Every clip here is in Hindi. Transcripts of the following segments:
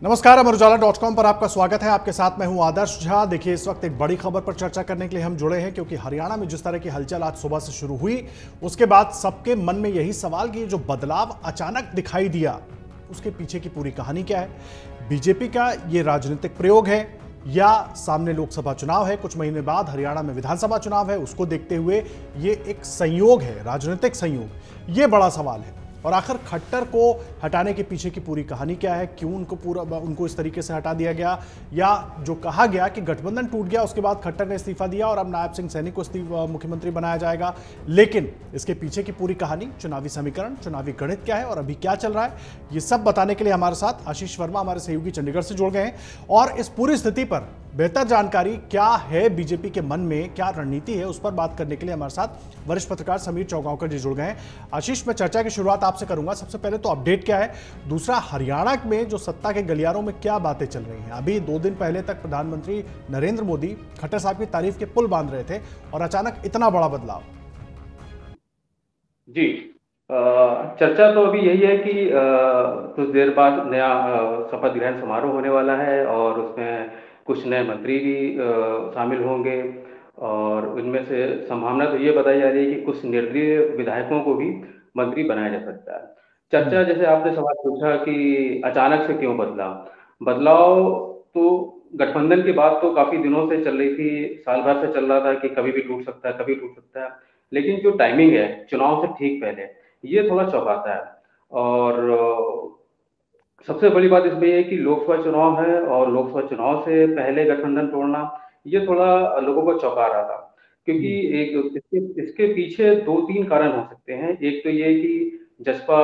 नमस्कार, अमरउजाला.com पर आपका स्वागत है। आपके साथ मैं हूं आदर्श झा। देखिए, इस वक्त एक बड़ी खबर पर चर्चा करने के लिए हम जुड़े हैं, क्योंकि हरियाणा में जिस तरह की हलचल आज सुबह से शुरू हुई, उसके बाद सबके मन में यही सवाल कि जो बदलाव अचानक दिखाई दिया, उसके पीछे की पूरी कहानी क्या है। बीजेपी का ये राजनीतिक प्रयोग है या सामने लोकसभा चुनाव है, कुछ महीने बाद हरियाणा में विधानसभा चुनाव है, उसको देखते हुए ये एक संयोग है, राजनीतिक संयोग, ये बड़ा सवाल है। और आखिर खट्टर को हटाने के पीछे की पूरी कहानी क्या है, क्यों उनको इस तरीके से हटा दिया गया, या जो कहा गया कि गठबंधन टूट गया, उसके बाद खट्टर ने इस्तीफा दिया और अब नायब सिंह सैनी को मुख्यमंत्री बनाया जाएगा। लेकिन इसके पीछे की पूरी कहानी, चुनावी समीकरण, चुनावी गणित क्या है और अभी क्या चल रहा है, ये सब बताने के लिए हमारे साथ आशीष वर्मा, हमारे सहयोगी चंडीगढ़ से जुड़ गए हैं। और इस पूरी स्थिति पर बेहतर जानकारी क्या है, बीजेपी के मन में क्या रणनीति है, उस पर बात करने के लिए हमारे साथ वरिष्ठ पत्रकार समीर चौगांवकर जी जुड़ गए हैं। आशीष, मैं चर्चा की शुरुआत आपसे करूंगा। सबसे पहले तो अपडेट क्या है, दूसरा हरियाणा में जो सत्ता के गलियारों में क्या बातें चल रही हैं। अभी 2 दिन पहले तक प्रधानमंत्री नरेंद्र मोदी खट्टर साहब की तारीफ के पुल बांध रहे थे और अचानक इतना बड़ा बदलाव। जी। चर्चा तो अभी यही है कि कुछ देर बाद नया शपथ ग्रहण समारोह होने वाला है और उसमें कुछ नए मंत्री भी शामिल होंगे। और इनमें से संभावना तो ये बताई जा रही है कि कुछ निर्दलीय विधायकों को भी मंत्री बनाया जा सकता है। चर्चा, जैसे आपने सवाल पूछा कि अचानक से क्यों बदलाव, तो गठबंधन की बात तो काफी दिनों से चल रही थी, साल भर से चल रहा था कि कभी भी टूट सकता है, कभी टूट सकता है। लेकिन जो टाइमिंग है चुनाव से ठीक पहले, ये थोड़ा चौंकाता है। और सबसे बड़ी बात इसमें ये है कि लोकसभा चुनाव है और लोकसभा चुनाव से पहले गठबंधन तोड़ना, ये थोड़ा लोगों को चौंका रहा था। क्योंकि एक इसके पीछे 2-3 कारण हो सकते हैं। एक तो ये कि जसपा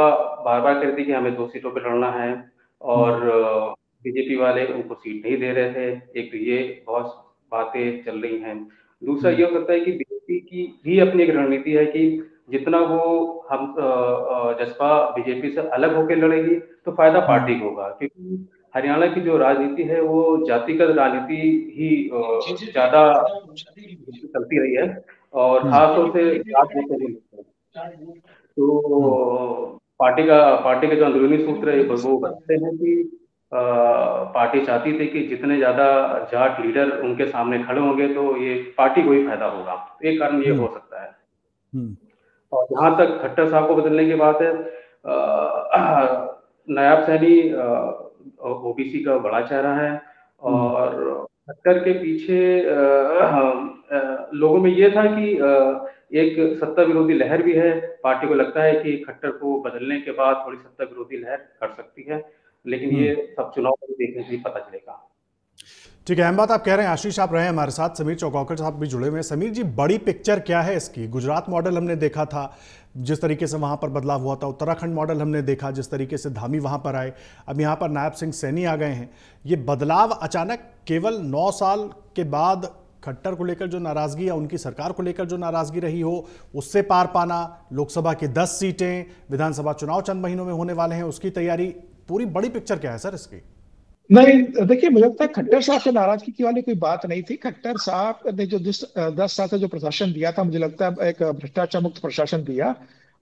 बार बार कहती कि हमें 2 सीटों पर लड़ना है और बीजेपी वाले उनको सीट नहीं दे रहे थे। एक तो ये बहुत बातें चल रही हैं। दूसरा ये हो सकता है कि बीजेपी की भी अपनी एक रणनीति है कि जितना वो हम जसपा बीजेपी से अलग होकर लड़ेगी तो फायदा पार्टी को होगा। क्योंकि हरियाणा की जो राजनीति है वो जातिगत राजनीति ही ज्यादा चलती रही है और खासतौर से जात वोटों को लेकर। तो पार्टी के जो अंदरूनी सूत्र है वो बताते हैं कि पार्टी चाहती थी कि जितने ज्यादा जाट लीडर उनके सामने खड़े होंगे तो ये पार्टी को ही फायदा होगा। एक कारण ये हो सकता है। और जहां तक खट्टर साहब को बदलने की बात है, नायब सैनी ओबीसी का बड़ा चेहरा है और खट्टर के पीछे लोगों में ये था कि एक सत्ता विरोधी लहर भी है। पार्टी को लगता है कि खट्टर को बदलने के बाद थोड़ी सत्ता विरोधी लहर कर सकती है, लेकिन ये सब चुनाव में देखने से ही पता चलेगा। ठीक है, अहम बात आप कह रहे हैं। आशीष, आप रहे हैं हमारे साथ, समीर चौगांवकर साहब भी जुड़े हुए हैं। समीर जी, बड़ी पिक्चर क्या है इसकी? गुजरात मॉडल हमने देखा था, जिस तरीके से वहां पर बदलाव हुआ था। उत्तराखंड मॉडल हमने देखा, जिस तरीके से धामी वहां पर आए। अब यहां पर नायब सिंह सैनी आ गए हैं। ये बदलाव अचानक केवल 9 साल के बाद खट्टर को लेकर जो नाराजगी या उनकी सरकार को लेकर जो नाराजगी रही हो, उससे पार पाना, लोकसभा की 10 सीटें, विधानसभा चुनाव चंद महीनों में होने वाले हैं, उसकी तैयारी, पूरी बड़ी पिक्चर क्या है सर इसकी? नहीं, देखिए, मुझे लगता है खट्टर साहब से नाराजगी की वाली कोई बात नहीं थी। खट्टर साहब ने जो 10 साल से जो प्रशासन दिया था, मुझे लगता है एक भ्रष्टाचार मुक्त प्रशासन दिया।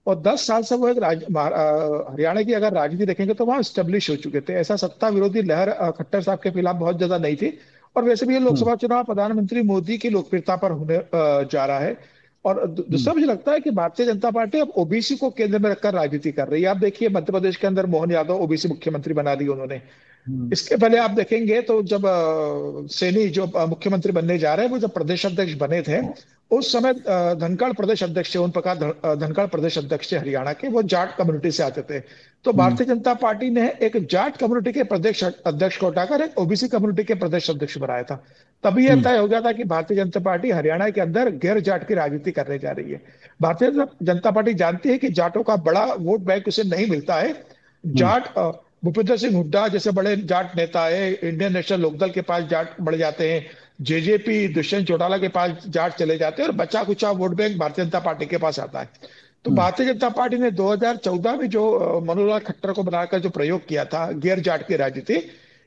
और 10 साल से वो एक हरियाणा की अगर राजनीति देखेंगे तो वहाँ स्टेब्लिश हो चुके थे। ऐसा सत्ता विरोधी लहर खट्टर साहब के खिलाफ बहुत ज्यादा नहीं थी। और वैसे भी ये लोकसभा चुनाव प्रधानमंत्री मोदी की लोकप्रियता पर होने जा रहा है। और दूसरा, मुझे लगता है कि भारतीय जनता पार्टी अब ओबीसी को केंद्र में रखकर राजनीति कर रही है। आप देखिए, मध्य प्रदेश के अंदर मोहन यादव ओबीसी मुख्यमंत्री बना दिए उन्होंने। इसके पहले आप देखेंगे तो जब सैनी जो मुख्यमंत्री बनने जा रहे हैं, वो जब प्रदेश अध्यक्ष बने थे, उस समय धनखड़ प्रदेश अध्यक्ष थे, ओम प्रकाश धनखड़ प्रदेश अध्यक्ष थे हरियाणा के। वो जाट कम्युनिटी से आते थे। तो भारतीय जनता पार्टी ने एक जाट कम्युनिटी के प्रदेश अध्यक्ष को हटाकर एक ओबीसी कम्युनिटी के प्रदेश अध्यक्ष बनाया था। तभी यह तय हो गया था कि भारतीय जनता पार्टी हरियाणा के अंदर गैर जाट की राजनीति करने जा रही है। भारतीय जनता पार्टी जानती है कि जाटों का बड़ा वोट बैंक उसे नहीं मिलता है। जाट भूपेंद्र सिंह हुड्डा जैसे बड़े जाट नेता है, इंडियन नेशनल लोकदल के पास जाट बढ़ जाते हैं, जेजेपी दुष्यंत चौटाला के पास जाट चले जाते हैं और बचा कुचा vote bank Bharatiya Janata party के पास आता है। तो भारतीय जनता पार्टी ने 2014 में जो मनोहर खट्टर को बनाकर जो प्रयोग किया था गैर जाट की राजनीति,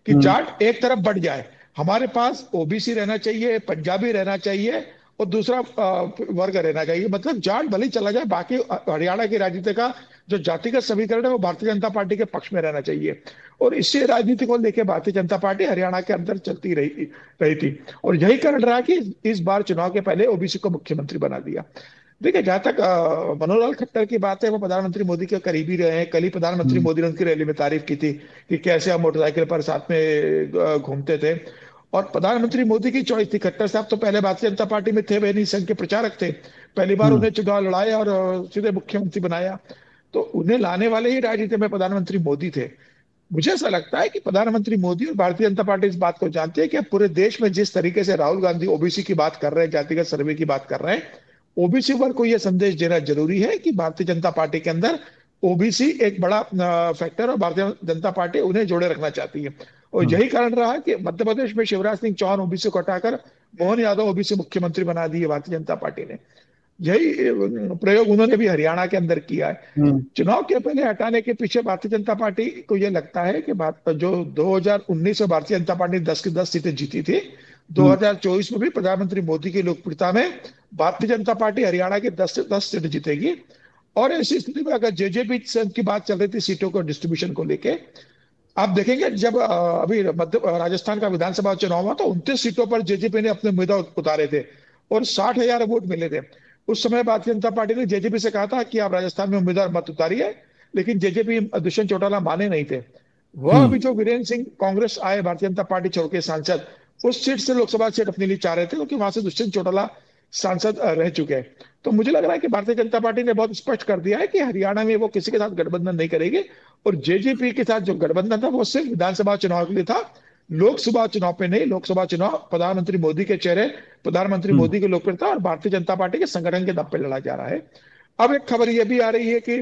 कि जाट एक तरफ बढ़ जाए, हमारे पास ओबीसी रहना चाहिए, पंजाबी रहना चाहिए और दूसरा वर्ग रहना चाहिए। मतलब जाट भले ही चला जाए, बाकी हरियाणा की राजनीति का जो जातिगत समीकरण है वो भारतीय जनता पार्टी के पक्ष में रहना चाहिए। और इसी राजनीति को लेकर भारतीय जनता पार्टी हरियाणा के अंदर चलती रही थी। और यही कारण रहा कि इस बार चुनाव के पहले ओबीसी को मुख्यमंत्री बना दिया। देखिए, जहां तक मनोहर लाल खट्टर की बात है, वो प्रधानमंत्री मोदी के करीबी रहे हैं। कल ही प्रधानमंत्री मोदी ने उनकी रैली में तारीफ की थी कि कैसे हम मोटरसाइकिल पर साथ में घूमते थे। और प्रधानमंत्री मोदी की चॉइस थी। खट्टर साहब तो पहले भारतीय जनता पार्टी में थे, वे नहीं संघ के प्रचारक थे। पहली बार उन्हें चुनाव लड़ाया और सीधे मुख्यमंत्री बनाया। तो उन्हें लाने वाले ही राजनीति में प्रधानमंत्री मोदी थे। मुझे ऐसा लगता है कि प्रधानमंत्री मोदी और भारतीय जनता पार्टी इस बात को जानते हैं कि अब पूरे देश में जिस तरीके से राहुल गांधी ओबीसी की बात कर रहे हैं, जातिगत सर्वे की बात कर रहे हैं, ओबीसी वर्ग को यह संदेश देना जरूरी है कि भारतीय जनता पार्टी के अंदर ओबीसी एक बड़ा फैक्टर और भारतीय जनता पार्टी उन्हें जोड़े रखना चाहती है। और यही कारण रहा कि मध्य प्रदेश में शिवराज सिंह चौहान ओबीसी को हटाकर मोहन यादव ओबीसी मुख्यमंत्री बना दिए भारतीय जनता पार्टी ने। यही प्रयोग उन्होंने भी हरियाणा के अंदर किया है। चुनाव के पहले हटाने के पीछे भारतीय जनता पार्टी को यह लगता है कि जो 2019 में भारतीय जनता पार्टी ने 10 की 10 सीटें जीती थी, 2024 में भी प्रधानमंत्री मोदी की लोकप्रियता में भारतीय जनता पार्टी हरियाणा के 10 से 10 सीट जीतेगी। और ऐसी स्थिति में अगर जेजेपी की बात चल रही थी सीटों को डिस्ट्रीब्यूशन को लेके, आप देखेंगे जब अभी राजस्थान का विधानसभा चुनाव हुआ तो 29 सीटों पर जेजेपी ने अपने उम्मीदवार उतारे थे और 60,000 वोट मिले थे। उस समय भारतीय जनता पार्टी ने जेजेपी से कहा था कि आप राजस्थान में उम्मीदवार मत उतारिए, लेकिन जेजेपी दुष्यंत चौटाला माने नहीं थे। वह अभी जो वीरेंद्र सिंह कांग्रेस आए भारतीय जनता पार्टी छोड़ के सांसद, उस सीट से लोकसभा सीट अपने लिए चाह रहे थे क्योंकि वहां से दुष्यंत चौटाला सांसद रह चुके हैं। तो मुझे लग रहा है कि भारतीय जनता पार्टी ने बहुत स्पष्ट कर दिया है कि हरियाणा में वो किसी के साथ गठबंधन नहीं करेगी। और जेजेपी के साथ जो गठबंधन था वो सिर्फ विधानसभा चुनाव के लिए था, लोकसभा चुनाव पे नहीं। लोकसभा चुनाव प्रधानमंत्री मोदी के चेहरे, प्रधानमंत्री मोदी की लोकप्रियता और भारतीय जनता पार्टी के संगठन के दम पे लड़ा जा रहा है। अब एक खबर यह भी आ रही है कि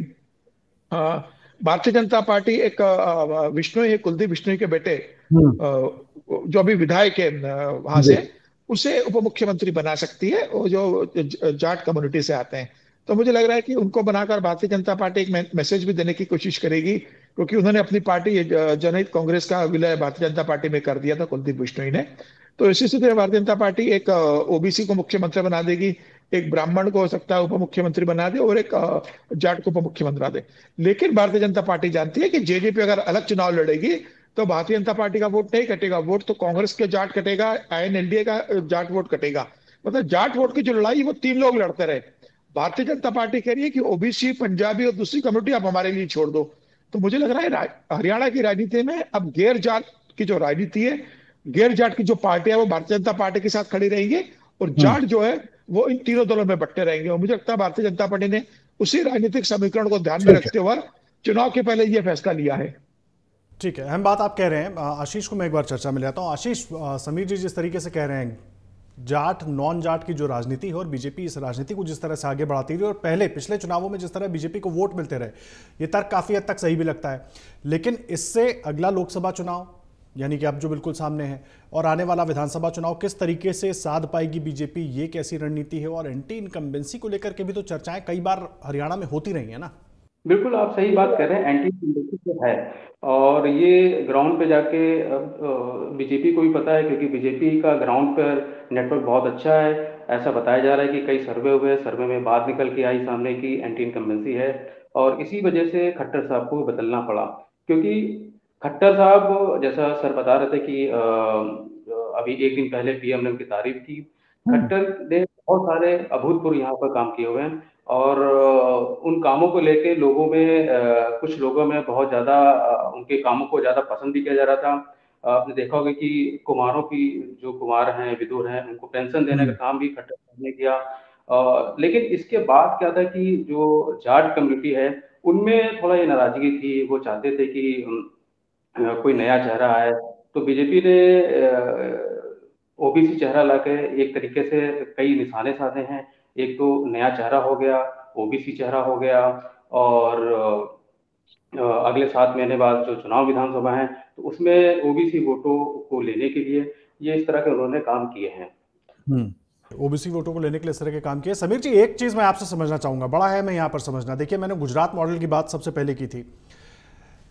भारतीय जनता पार्टी एक विश्नोई, कुलदीप बिश्नोई के बेटे जो अभी विधायक है वहां से, उसे उप मुख्यमंत्री बना सकती है, वो जो जाट कम्युनिटी से आते हैं। तो मुझे लग रहा है कि उनको बनाकर भारतीय जनता पार्टी एक मैसेज भी देने की कोशिश करेगी, क्योंकि उन्होंने अपनी पार्टी जनहित कांग्रेस का विलय भारतीय जनता पार्टी में कर दिया था कुलदीप बिश्नोई ने। तो इसी स्थिति में भारतीय जनता पार्टी एक ओबीसी को मुख्यमंत्री बना देगी, एक ब्राह्मण को हो सकता है उप मुख्यमंत्री बना दे और एक जाट को उप मुख्यमंत्री बना दे। लेकिन भारतीय जनता पार्टी जानती है कि जेजेपी अगर अलग चुनाव लड़ेगी तो भारतीय जनता पार्टी का वोट नहीं कटेगा, वोट तो कांग्रेस के जाट कटेगा, आईएनएलडीए का जाट वोट कटेगा। मतलब जाट वोट की जो लड़ाई वो 3 लोग लड़ते रहे। भारतीय जनता पार्टी कह रही है कि ओबीसी, पंजाबी और दूसरी कम्युनिटी आप हमारे लिए छोड़ दो। तो मुझे लग रहा है हरियाणा की राजनीति में अब गैर जाट की जो राजनीति है, गैर जाट की जो पार्टी है वो भारतीय जनता पार्टी के साथ खड़ी रहेंगे और जाट जो है वो इन तीनों दलों में बंटे रहेंगे। और मुझे लगता है भारतीय जनता पार्टी ने उसी राजनीतिक समीकरण को ध्यान में रखते हुए चुनाव के पहले यह फैसला लिया है। ठीक है, अहम बात आप कह रहे हैं। आशीष को मैं एक बार चर्चा में लाता हूं। आशीष, समीर जी जिस तरीके से कह रहे हैं जाट नॉन जाट की जो राजनीति है और बीजेपी इस राजनीति को जिस तरह से आगे बढ़ाती रही और पहले पिछले चुनावों में जिस तरह बीजेपी को वोट मिलते रहे, ये तर्क काफी हद तक सही भी लगता है। लेकिन इससे अगला लोकसभा चुनाव यानी कि अब जो बिल्कुल सामने है और आने वाला विधानसभा चुनाव किस तरीके से साध पाएगी बीजेपी, ये कैसी रणनीति है? और एंटी इनकम्बेंसी को लेकर के भी तो चर्चाएं कई बार हरियाणा में होती रही है ना। बिल्कुल आप सही बात कर रहे हैं, एंटी इनकम्बेंसी तो है और ये ग्राउंड पे जाके बीजेपी को भी पता है, क्योंकि बीजेपी का ग्राउंड पर नेटवर्क बहुत अच्छा है। ऐसा बताया जा रहा है कि कई सर्वे हुए, सर्वे में बात निकल के आई सामने की एंटी इनकम्बेंसी है और इसी वजह से खट्टर साहब को बदलना पड़ा। क्योंकि खट्टर साहब, जैसा सर बता रहे थे कि अभी एक दिन पहले पीएम ने उनकी तारीफ की। खट्टर ने बहुत सारे अभूतपूर्व यहाँ पर काम किए हुए हैं और उन कामों को लेके लोगों में कुछ लोगों में बहुत ज़्यादा उनके कामों को ज़्यादा पसंद भी किया जा रहा था। आपने देखा होगा कि कुमारों की, जो कुमार हैं, विधुर हैं, उनको पेंशन देने का काम भी खट्टर साहब ने किया। लेकिन इसके बाद क्या था कि जो जाट कम्युनिटी है उनमें थोड़ा ये नाराजगी थी, वो चाहते थे कि कोई नया चेहरा आए। तो बीजेपी ने ओबीसी चेहरा लाके एक तरीके से कई निशाने साधे हैं। एक तो नया चेहरा हो गया, ओबीसी चेहरा हो गया और अगले 7 महीने बाद जो चुनाव विधानसभा है तो उसमें ओबीसी वोटों को लेने के लिए ये इस तरह के उन्होंने काम किए हैं। ओबीसी वोटों को लेने के लिए इस तरह के काम किए। समीर जी, एक चीज मैं आपसे समझना चाहूंगा, बड़ा है मैं यहाँ पर समझना। देखिए, मैंने गुजरात मॉडल की बात सबसे पहले की थी।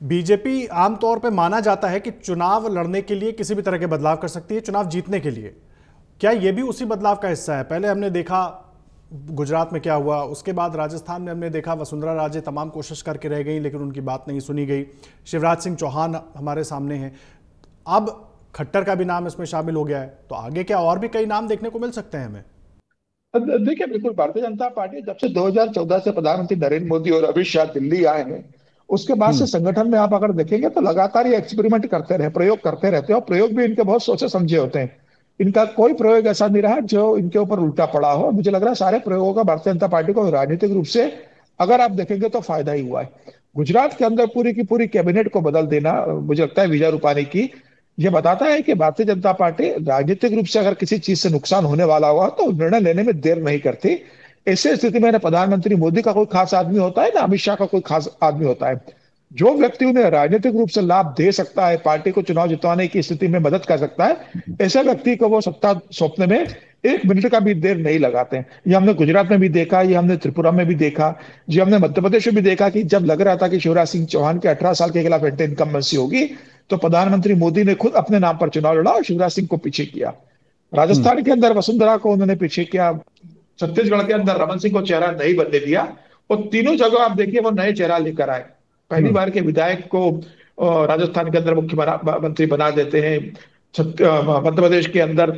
बीजेपी आमतौर पर माना जाता है कि चुनाव लड़ने के लिए किसी भी तरह के बदलाव कर सकती है, चुनाव जीतने के लिए। क्या ये भी उसी बदलाव का हिस्सा है? पहले हमने देखा गुजरात में क्या हुआ, उसके बाद राजस्थान में हमने देखा वसुंधरा राजे तमाम कोशिश करके रह गई लेकिन उनकी बात नहीं सुनी गई। शिवराज सिंह चौहान हमारे सामने हैं, अब खट्टर का भी नाम इसमें शामिल हो गया है, तो आगे क्या और भी कई नाम देखने को मिल सकते हैं हमें? देखिए, बिल्कुल भारतीय जनता पार्टी जब से 2014 से प्रधानमंत्री नरेंद्र मोदी और अमित शाह दिल्ली आए हैं, उसके बाद से हम्म। संगठन में आप अगर देखेंगे तो लगातार ये एक्सपेरिमेंट करते रहे, प्रयोग करते रहते हैं, और प्रयोग भी इनके बहुत सोचे समझे होते हैं। इनका कोई प्रयोग ऐसा नहीं रहा जो इनके ऊपर उल्टा पड़ा हो। मुझे लग रहा है सारे प्रयोगों का भारतीय जनता पार्टी को राजनीतिक रूप से अगर आप देखेंगे तो फायदा ही हुआ है। गुजरात के अंदर पूरी की पूरी कैबिनेट को बदल देना, मुझे लगता है विजय रूपानी की, ये बताता है कि भारतीय जनता पार्टी राजनीतिक रूप से अगर किसी चीज से नुकसान होने वाला हुआ तो निर्णय लेने में देर नहीं करती। ऐसे स्थिति में ना प्रधानमंत्री मोदी का कोई खास आदमी होता है, ना अमित शाह का कोई खास आदमी होता है। जो व्यक्ति उन्हें राजनीतिक रूप से लाभ दे सकता है, पार्टी को चुनाव जितवाने की स्थिति में मदद कर सकता है, ऐसे व्यक्ति को वो सत्ता सौंपने में एक मिनट का भी देर नहीं लगाते हैं। ये हमने गुजरात में भी देखा, ये हमने त्रिपुरा में भी देखा, ये हमने मध्य प्रदेश में भी देखा कि जब लग रहा था कि शिवराज सिंह चौहान के 18 साल के खिलाफ एंटी इनकम्बेंसी होगी, तो प्रधानमंत्री मोदी ने खुद अपने नाम पर चुनाव लड़ा और शिवराज सिंह को पीछे किया। हम्म। राजस्थान के अंदर वसुंधरा को उन्होंने पीछे किया, छत्तीसगढ़ के अंदर रमन सिंह को चेहरा नहीं बनने दिया, और तीनों जगह आप देखिए वो नए चेहरा लेकर आए। पहली हम्म। बार के विधायक को राजस्थान के अंदर मुख्यमंत्री बना देते हैं। मध्य प्रदेश के अंदर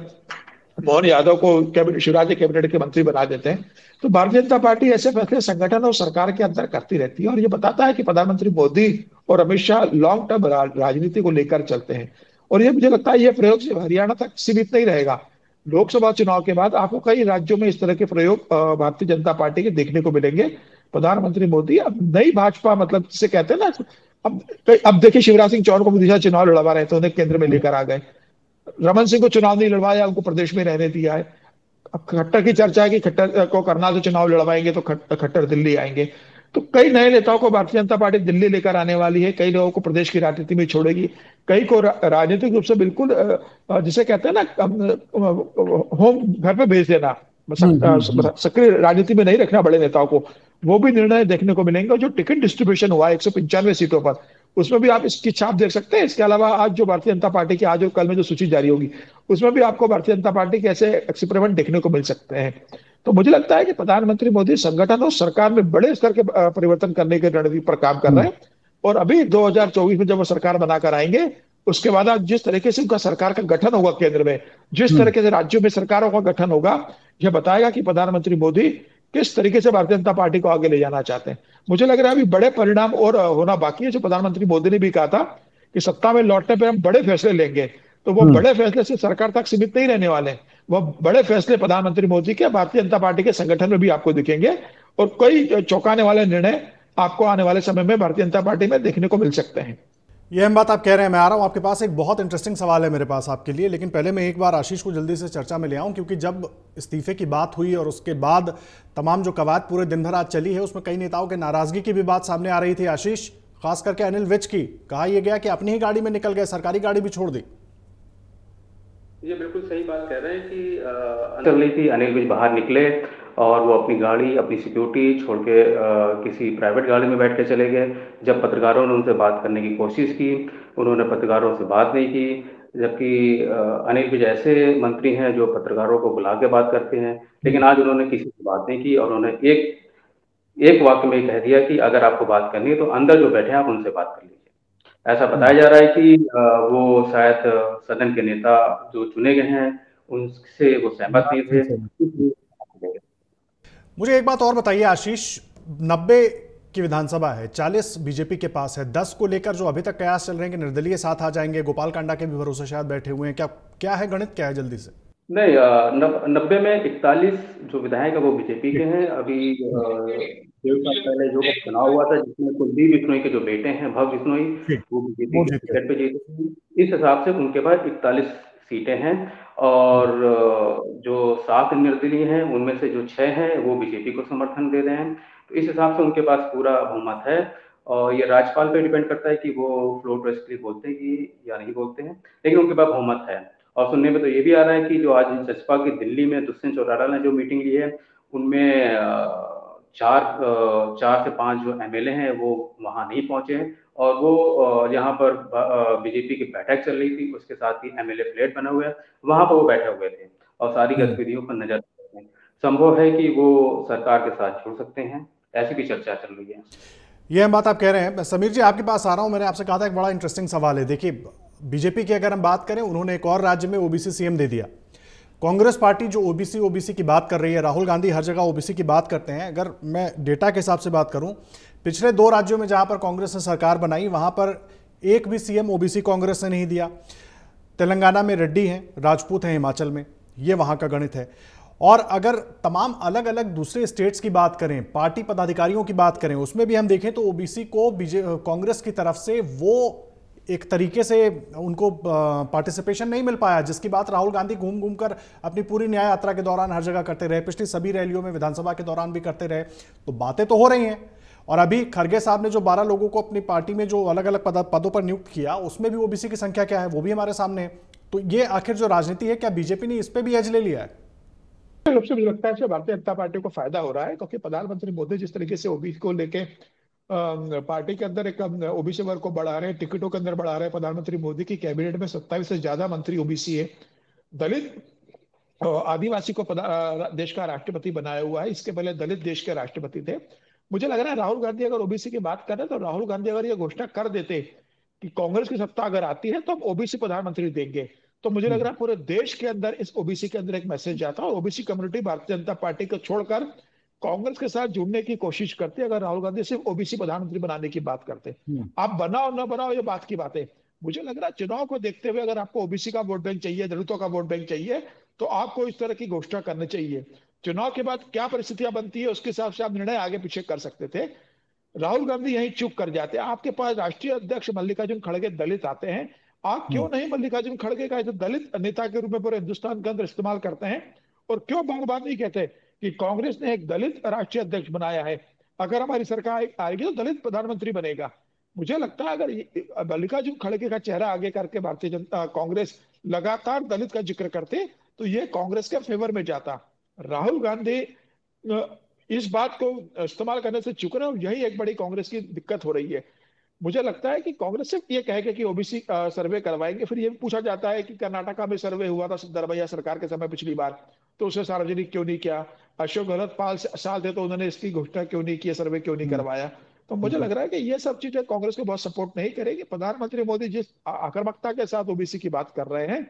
मोहन यादव को कैबिनेट, शिवराज के कैबिनेट के मंत्री बना देते हैं। तो भारतीय जनता पार्टी ऐसे फैसले संगठन और सरकार के अंदर करती रहती है, और ये बताता है कि प्रधानमंत्री मोदी और अमित शाह लॉन्ग टर्म राजनीति को लेकर चलते हैं। और ये मुझे लगता है ये प्रयोग सिर्फ हरियाणा तक सीमित नहीं रहेगा। लोकसभा चुनाव के बाद आपको कई राज्यों में इस तरह के प्रयोग भारतीय जनता पार्टी के देखने को मिलेंगे। प्रधानमंत्री मोदी अब नई भाजपा, मतलब जिसे कहते हैं ना, अब अब देखिए शिवराज सिंह चौहान को विदिशा चुनाव लड़वा रहे थे, उन्हें केंद्र में लेकर आ गए। रमन सिंह को चुनाव नहीं लड़वाया, उनको प्रदेश में रहने दिया है। अब खट्टर की चर्चा है कि खट्टर को करनाल से चुनाव लड़वाएंगे तो खट्टर दिल्ली आएंगे। तो कई नए नेताओं को भारतीय जनता पार्टी दिल्ली लेकर आने वाली है, कई लोगों को प्रदेश की राजनीति में छोड़ेगी, कई को राजनीतिक रूप से बिल्कुल जिसे कहते हैं ना, होम घर पे भेज देना, हम्म। हम्म। सक्रिय राजनीति में नहीं रखना बड़े नेताओं को, वो भी निर्णय देखने को मिलेंगे। और जो टिकट डिस्ट्रीब्यूशन हुआ है 195 सीटों पर, उसमें भी आप इसकी छाप देख सकते हैं। इसके अलावा आज जो भारतीय जनता पार्टी की आज और कल में जो सूची जारी होगी, उसमें भी आपको भारतीय जनता पार्टी के ऐसे एक्सपेरिमेंट देखने को मिल सकते हैं। तो मुझे लगता है कि प्रधानमंत्री मोदी संगठन और सरकार में बड़े स्तर के परिवर्तन करने के रणनीति पर काम कर रहे हम्म। हैं। और अभी 2024 में जब वो सरकार बनाकर आएंगे, उसके बाद आज जिस तरीके से उनका सरकार का गठन होगा केंद्र में, जिस हम्म। तरीके से राज्यों में सरकारों का गठन होगा, यह बताएगा कि प्रधानमंत्री मोदी किस तरीके से भारतीय जनता पार्टी को आगे ले जाना चाहते हैं। मुझे लग रहा है अभी बड़े परिणाम और होना बाकी है। जो प्रधानमंत्री मोदी ने भी कहा था कि सत्ता में लौटने पर हम बड़े फैसले लेंगे, तो वो हम्म। बड़े फैसले से सरकार तक सीमित नहीं रहने वाले। वो बड़े फैसले प्रधानमंत्री मोदी के भारतीय जनता पार्टी के संगठन में भी आपको दिखेंगे, और कई चौंकाने वाले निर्णय आपको आने वाले समय में भारतीय जनता पार्टी में देखने को मिल सकते हैं। ये हम बात आप कह रहे हैं, मैं आ रहा हूं आपके पास। एक बहुत इंटरेस्टिंग सवाल है मेरे पास आपके लिए, लेकिन पहले मैं एक बार आशीष को जल्दी से चर्चा में ले आऊं, क्योंकि जब इस्तीफे की बात हुई और उसके बाद तमाम जो कवायद पूरे दिन भर आज चली है, उसमें कई नेताओं के नाराजगी की भी बात सामने आ रही थी आशीष, खास करके अनिल विज की। कहा यह गया कि अपनी ही गाड़ी में निकल गए, सरकारी गाड़ी भी छोड़ दी। ये बिल्कुल सही बात कह रहे हैं कि अंदर ली थी, अनिल विज बाहर निकले और वो अपनी गाड़ी, अपनी सिक्योरिटी छोड़ के किसी प्राइवेट गाड़ी में बैठ के चले गए। जब पत्रकारों ने उनसे बात करने की कोशिश की, उन्होंने पत्रकारों से बात नहीं की। जबकि अनिल विज ऐसे मंत्री हैं जो पत्रकारों को बुला के बात करते हैं, लेकिन आज उन्होंने किसी से बात नहीं की और उन्होंने एक एक वाक्य में कह दिया कि अगर आपको बात करनी है तो अंदर जो बैठे हैं आप उनसे बात कर लीजिए। ऐसा बताया जा रहा है कि वो शायद सदन के नेता जो चुने गए हैं उनसे वो सहमत नहीं थे, इसलिए। मुझे एक बात और बताइए आशीष, 90 की विधानसभा है, 40 बीजेपी के पास है, 10 को लेकर जो अभी तक कयास चल रहे हैं कि निर्दलीय साथ आ जाएंगे, गोपाल कांडा के भी भरोसे शायद बैठे हुए हैं, क्या क्या है गणित, क्या है जल्दी से? नहीं, 90 में 41 जो विधायक है वो बीजेपी के हैं। अभी 1.5 साल पहले जो चुनाव हुआ था जिसमें कुलदीप बिश्नोई के जो बेटे हैं भव बिश्नोई, वो बीजेपी वो के जीत गए। टिकट पे जीते हैं। इस हिसाब से उनके पास 41 सीटें हैं और जो 7 निर्दलीय हैं उनमें से जो 6 हैं वो बीजेपी को समर्थन दे रहे हैं। तो इस हिसाब से उनके पास पूरा बहुमत है और ये राज्यपाल पे डिपेंड करता है कि वो फ्लोर टेस्ट के लिए बोलते हैं कि या नहीं बोलते हैं, लेकिन उनके पास बहुमत है। और सुनने में तो ये भी आ रहा है कि जो आज जसपा की दिल्ली में दुष्यंत चौटाला ने जो मीटिंग ली है उनमें 4 से 5 जो एमएलए हैं वो वहां नहीं पहुंचे हैं और वो यहाँ पर बीजेपी की बैठक चल रही थी, उसके साथ ही एमएलए फ्लैट बना हुआ है, वहां पर वो बैठे हुए थे और सारी हम्म। गतिविधियों पर नजर रखते हैं। संभव है कि वो सरकार के साथ जुड़ सकते हैं। ऐसी भी चर्चा चल रही है। यह बात आप कह रहे हैं। समीर जी, आपके पास आ रहा हूं। मैंने आपसे कहा था एक बड़ा इंटरेस्टिंग सवाल है। देखिए, बीजेपी की अगर हम बात करें, उन्होंने एक और राज्य में ओबीसी सीएम दे दिया। कांग्रेस पार्टी जो ओबीसी ओबीसी की बात कर रही है, राहुल गांधी हर जगह ओबीसी की बात करते हैं। अगर मैं डेटा के हिसाब से बात करूं, पिछले 2 राज्यों में जहां पर कांग्रेस ने सरकार बनाई, वहां पर एक भी सीएम ओबीसी कांग्रेस ने नहीं दिया। तेलंगाना में रेड्डी हैं, राजपूत हैं, हिमाचल में, ये वहां का गणित है। और अगर तमाम अलग अलग दूसरे स्टेट्स की बात करें, पार्टी पदाधिकारियों की बात करें, उसमें भी हम देखें तो ओबीसी को कांग्रेस की तरफ से वो एक तरीके से उनको पार्टिसिपेशन नहीं मिल पाया, जिसकी बात राहुल गांधी घूम घूम कर अपनी पूरी न्याय यात्रा के दौरान हर जगह करते रहे, पिछली सभी रैलियों में, विधानसभा के दौरान भी करते रहे। तो बातें तो हो रही हैं। और अभी खरगे साहब ने जो 12 लोगों को अपनी पार्टी में जो अलग अलग पदों पर नियुक्त किया, उसमें भी ओबीसी की संख्या क्या है वो भी हमारे सामने है। तो ये आखिर जो राजनीति है, क्या बीजेपी ने इस पे भी एज ले लिया है? रूप से मुझे लगता है इससे भारतीय जनता पार्टी को फायदा हो रहा है, क्योंकि प्रधानमंत्री मोदी जिस तरीके से ओबीसी को लेके पार्टी के अंदर एक ओबीसी वर्ग को बढ़ा रहे हैं, टिकटों के अंदर बढ़ा रहे हैं। प्रधानमंत्री मोदी की कैबिनेट में 27 से ज्यादा मंत्री ओबीसी है। दलित आदिवासी को देश का राष्ट्रपति बनाया हुआ है। इसके पहले दलित देश के राष्ट्रपति थे। मुझे लग रहा है राहुल गांधी अगर ओबीसी की बात कर रहे हैं, तो राहुल गांधी अगर ये घोषणा कर देते कि कांग्रेस की सत्ता अगर आती है तो हम ओबीसी प्रधानमंत्री देंगे, तो मुझे लग रहा है पूरे देश के अंदर इस ओबीसी के अंदर एक मैसेज जाता है, और OBC community Bharatiya Janata party को छोड़कर कांग्रेस के साथ जुड़ने की कोशिश करते अगर राहुल गांधी सिर्फ ओबीसी प्रधानमंत्री बनाने की बात करते। आप बनाओ ना बनाओ, ये बात की बात है। मुझे लग रहा है चुनाव को देखते हुए अगर आपको ओबीसी का वोट बैंक चाहिए, दलितों का वोट बैंक चाहिए, तो आपको इस तरह की घोषणा करनी चाहिए। चुनाव के बाद क्या परिस्थितियां बनती है उसके हिसाब से आप निर्णय आगे पीछे कर सकते थे। राहुल गांधी यहीं चुप कर जाते हैं। आपके पास राष्ट्रीय अध्यक्ष मल्लिकार्जुन खड़गे दलित आते हैं, आप क्यों नहीं मल्लिकार्जुन खड़गे का दलित नेता के रूप में पूरे हिंदुस्तान के अंदर इस्तेमाल करते हैं? और क्यों बार बार नहीं कहते कि कांग्रेस ने एक दलित राष्ट्रीय अध्यक्ष बनाया है, अगर हमारी सरकार आएगी तो दलित प्रधानमंत्री बनेगा? मुझे लगता है अगर मल्लिकार्जुन खड़गे का चेहरा आगे करके भारतीय जनता कांग्रेस लगातार दलित का जिक्र करते, तो ये कांग्रेस के फेवर में जाता। राहुल गांधी इस बात को इस्तेमाल करने से चुक रहे हैं, और यही एक बड़ी कांग्रेस की दिक्कत हो रही है। मुझे लगता है कि कांग्रेस सिर्फ ये कहेगा कि ओबीसी सर्वे करवाएंगे, फिर ये भी पूछा जाता है कि कर्नाटका में सर्वे हुआ था सिद्धरमैया सरकार के समय पिछली बार, तो उसे सार्वजनिक क्यों नहीं किया? अशोक गहलोत 5 साल थे तो उन्होंने इसकी घोषणा क्यों नहीं की, सर्वे क्यों नहीं करवाया? तो मुझे लग रहा है कि ये सब चीजें कांग्रेस को बहुत सपोर्ट नहीं करेगी। प्रधानमंत्री मोदी जिस आक्रामकता के साथ ओबीसी की बात कर रहे हैं,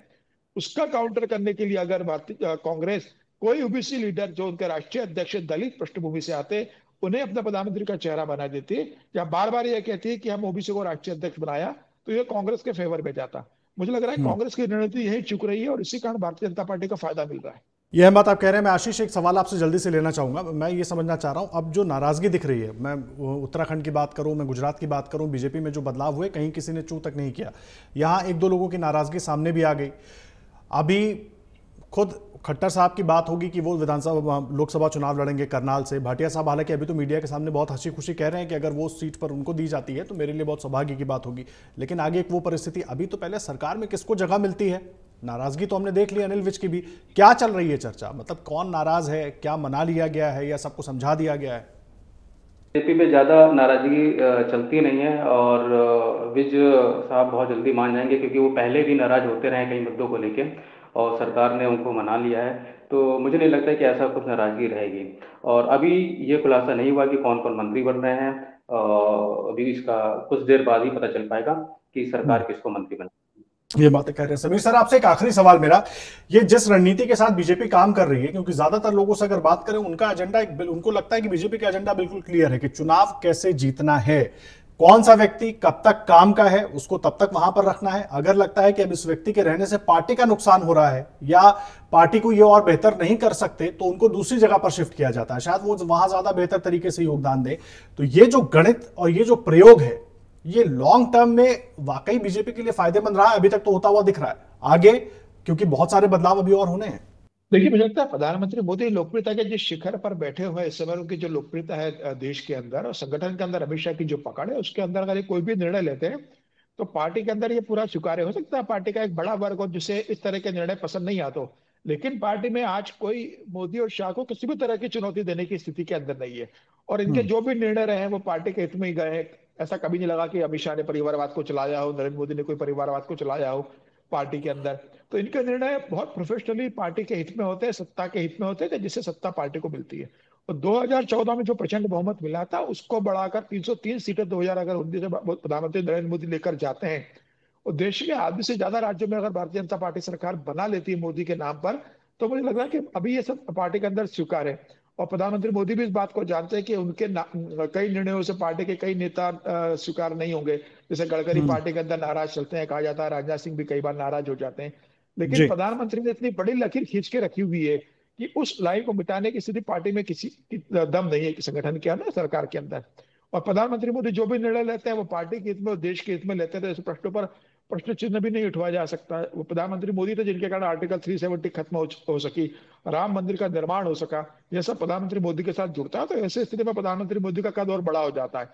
उसका काउंटर करने के लिए अगर भारतीय कांग्रेस कोई ओबीसी लीडर जो उनके राष्ट्रीय अध्यक्ष दलित पृष्ठभूमि से आते, उन्हें अपना प्रधानमंत्री का चेहरा बना देती है, या बार बार ये कहती है कि हम ओबीसी को राष्ट्रीय अध्यक्ष बनाया, तो ये कांग्रेस के फेवर में जाता। मुझे लग रहा है कांग्रेस की रणनीति यही चुक रही है, और इसी कारण भारतीय जनता पार्टी को फायदा मिल रहा है। यह बात आप कह रहे हैं। मैं आशीष एक सवाल आपसे जल्दी से लेना चाहूंगा। मैं ये समझना चाह रहा हूं, अब जो नाराजगी दिख रही है, मैं उत्तराखंड की बात करूं, मैं गुजरात की बात करूं, बीजेपी में जो बदलाव हुए, कहीं किसी ने चू तक नहीं किया। यहां 1-2 लोगों की नाराजगी सामने भी आ गई। अभी खुद खट्टर साहब की बात होगी कि वो विधानसभा लोकसभा चुनाव लड़ेंगे करनाल से। भाटिया साहब हालांकि अभी तो मीडिया के सामने बहुत हंसी खुशी कह रहे हैं कि अगर वो सीट पर उनको दी जाती है तो मेरे लिए बहुत सौभाग्य की बात होगी। लेकिन आगे एक वो परिस्थिति, अभी तो पहले सरकार में किसको जगह मिलती है। नाराजगी तो हमने देख ली अनिल विज की भी। क्या चल रही है चर्चा? मतलब कौन नाराज है, क्या मना लिया गया है या सबको समझा दिया गया है? बीजेपी में ज़्यादा नाराजगी चलती नहीं है, और विज साहब बहुत जल्दी मान जाएंगे, क्योंकि वो पहले भी नाराज होते रहे कई मुद्दों को लेके, और सरकार ने उनको मना लिया है। तो मुझे नहीं लगता है कि ऐसा कुछ नाराजगी रहेगी। और अभी ये खुलासा नहीं हुआ कि कौन कौन मंत्री बन रहे हैं। अभी इसका कुछ देर बाद ही पता चल पाएगा कि सरकार किसको मंत्री बना। ये बातें कह रहे हैं समीर सर। आपसे एक आखिरी सवाल मेरा, ये जिस रणनीति के साथ बीजेपी काम कर रही है, क्योंकि ज्यादातर लोगों से अगर बात करें, उनका एजेंडा उनको लगता है कि बीजेपी का एजेंडा बिल्कुल क्लियर है कि चुनाव कैसे जीतना है, कौन सा व्यक्ति कब तक काम का है उसको तब तक वहां पर रखना है। अगर लगता है कि अब इस व्यक्ति के रहने से पार्टी का नुकसान हो रहा है या पार्टी को ये और बेहतर नहीं कर सकते, तो उनको दूसरी जगह पर शिफ्ट किया जाता है, शायद वो वहां ज्यादा बेहतर तरीके से योगदान दे। तो ये जो गणित और ये जो प्रयोग है, ये लॉन्ग टर्म में वाकई बीजेपी के लिए फायदेमंद रहा है। अभी तक तो होता हुआ दिख रहा है, आगे क्योंकि बहुत सारे बदलाव अभी और होने हैं। देखिए, मुझे लगता है प्रधानमंत्री मोदी लोकप्रियता के जिस शिखर पर बैठे हुए इस समय, उनकी जो लोकप्रियता है देश के अंदर और संगठन के अंदर, अमित शाह की जो पकड़ है उसके अंदर, अगर ये कोई भी निर्णय लेते हैं तो पार्टी के अंदर ये पूरा स्वीकार्य हो सकता है। पार्टी का एक बड़ा वर्ग हो जिसे इस तरह के निर्णय पसंद नहीं आते, लेकिन पार्टी में आज कोई मोदी और शाह को किसी भी तरह की चुनौती देने की स्थिति के अंदर नहीं है, और इनके जो भी निर्णय रहे हैं वो पार्टी के हित में ही गए हैं। ऐसा कभी नहीं लगा कि अमित शाह ने परिवारवाद को चलाया हो, नरेंद्र मोदी ने कोई परिवारवाद को चलाया हो पार्टी के अंदर। तो इनके निर्णय बहुत प्रोफेशनली पार्टी के हित में होते हैं, सत्ता के हित में होते हैं, जिससे सत्ता पार्टी को मिलती है। और 2014 में जो प्रचंड बहुमत मिला था उसको बढ़ाकर 303 सीटें 2019 में प्रधानमंत्री नरेंद्र मोदी लेकर जाते हैं। और देश के आधे से ज्यादा राज्यों में अगर भारतीय जनता पार्टी सरकार बना लेती है मोदी के नाम पर, तो मुझे लग रहा है कि अभी ये सब पार्टी के अंदर स्वीकार है। और प्रधानमंत्री मोदी भी इस बात को जानते हैं कि उनके कई निर्णयों से पार्टी के कई नेता स्वीकार नहीं होंगे। जैसे गडकरी हम्म। पार्टी के अंदर नाराज चलते हैं, कहा जाता है राजनाथ सिंह भी कई बार नाराज हो जाते हैं। लेकिन जी। प्रधानमंत्री ने इतनी बड़ी लकीर खींच के रखी हुई है कि उस लाइन को मिटाने की स्थिति पार्टी में किसी की दम नहीं है, कि संगठन के अंदर, सरकार के अंदर। और प्रधानमंत्री मोदी जो भी निर्णय लेते हैं वो पार्टी के हित में और देश के हित में लेते हैं, तो ऐसे प्रश्नों पर प्रश्न चिन्ह भी नहीं उठवाया जा सकता। वो प्रधानमंत्री मोदी थे जिनके कारण आर्टिकल 370 खत्म हो सकी, राम मंदिर का निर्माण हो सका। यह सब प्रधानमंत्री मोदी के साथ जुड़ता है, तो ऐसे स्थिति में प्रधानमंत्री मोदी का कद और बड़ा हो जाता है।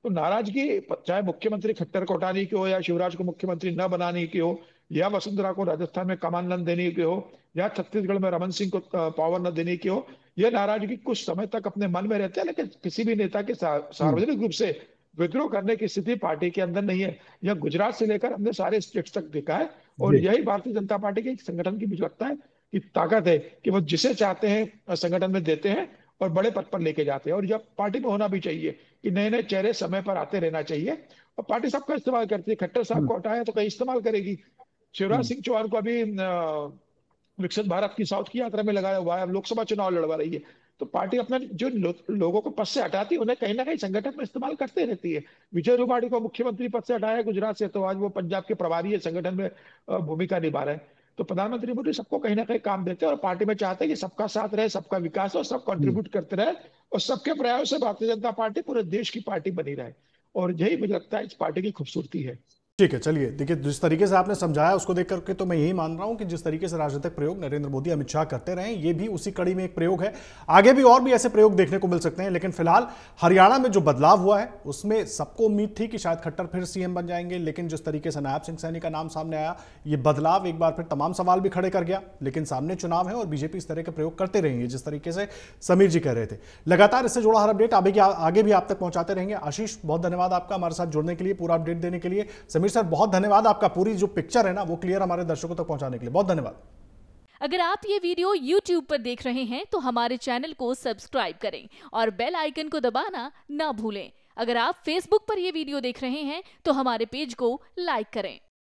तो नाराजगी चाहे मुख्यमंत्री खट्टर को हटाने की हो, या शिवराज को मुख्यमंत्री न बनाने की हो, या वसुंधरा को राजस्थान में कमान न देने की हो, या छत्तीसगढ़ में रमन सिंह को पावर न देने की हो, यह नाराजगी कुछ समय तक अपने मन में रहती है, लेकिन किसी भी नेता के हम्म। सार्वजनिक रूप से विद्रोह करने की स्थिति पार्टी के अंदर नहीं है। यह गुजरात से लेकर हमने सारे स्टेट्स तक देखा है। और जी। यही भारतीय जनता पार्टी के संगठन की मुझे लगता है कि ताकत है, कि वो जिसे चाहते हैं संगठन में देते हैं और बड़े पद पर लेके जाते हैं। और जब पार्टी में होना भी चाहिए कि नए नए चेहरे समय पर आते रहना चाहिए, और पार्टी सबका इस्तेमाल करती है। खट्टर साहब हम्म। को हटाया तो कहीं इस्तेमाल करेगी। शिवराज हम्म। सिंह चौहान को अभी विकसित भारत की साउथ की यात्रा में लगाया हुआ है, अब लोकसभा चुनाव लड़वा रही है। तो पार्टी अपना जो लोगों को पद से हटाती है, उन्हें कहीं ना कहीं संगठन में इस्तेमाल करते रहती है। विजय रूपाणी को मुख्यमंत्री पद से हटाया गुजरात से, तो आज वो पंजाब के प्रभारी है, संगठन में भूमिका निभा रहे हैं। तो प्रधानमंत्री मोदी सबको कहीं ना कहीं काम देते हैं, और पार्टी में चाहते हैं कि सबका साथ रहे, सबका विकास हो, सब हम्म। कंट्रीब्यूट करते रहे, और सबके प्रयास से भारतीय जनता पार्टी पूरे देश की पार्टी बनी रहे। और यही मुझे लगता है इस पार्टी की खूबसूरती है। ठीक है, चलिए देखिए, जिस तरीके से आपने समझाया उसको देख करके तो मैं यही मान रहा हूं कि जिस तरीके से राजनीतिक प्रयोग नरेंद्र मोदी अमित शाह करते रहे, ये भी उसी कड़ी में एक प्रयोग है। आगे भी और भी ऐसे प्रयोग देखने को मिल सकते हैं, लेकिन फिलहाल हरियाणा में जो बदलाव हुआ है उसमें सबको उम्मीद थी कि शायद खट्टर फिर सीएम बन जाएंगे, लेकिन जिस तरीके से नायब सिंह सैनी का नाम सामने आया, ये बदलाव एक बार फिर तमाम सवाल भी खड़े कर गया। लेकिन सामने चुनाव है और बीजेपी इस तरह के प्रयोग करते रहेंगे, जिस तरीके से समीर जी कह रहे थे। लगातार इससे जुड़ा हर अपडेट आगे भी आप तक पहुंचाते रहेंगे। आशीष, बहुत धन्यवाद आपका हमारे साथ जुड़ने के लिए, पूरा अपडेट देने के लिए। समीर सर, बहुत धन्यवाद आपका, पूरी जो पिक्चर है ना वो क्लियर हमारे दर्शकों तक पहुंचाने के लिए बहुत धन्यवाद। अगर आप ये वीडियो YouTube पर देख रहे हैं तो हमारे चैनल को सब्सक्राइब करें और बेल आइकन को दबाना ना भूलें। अगर आप Facebook पर ये वीडियो देख रहे हैं तो हमारे पेज को लाइक करें।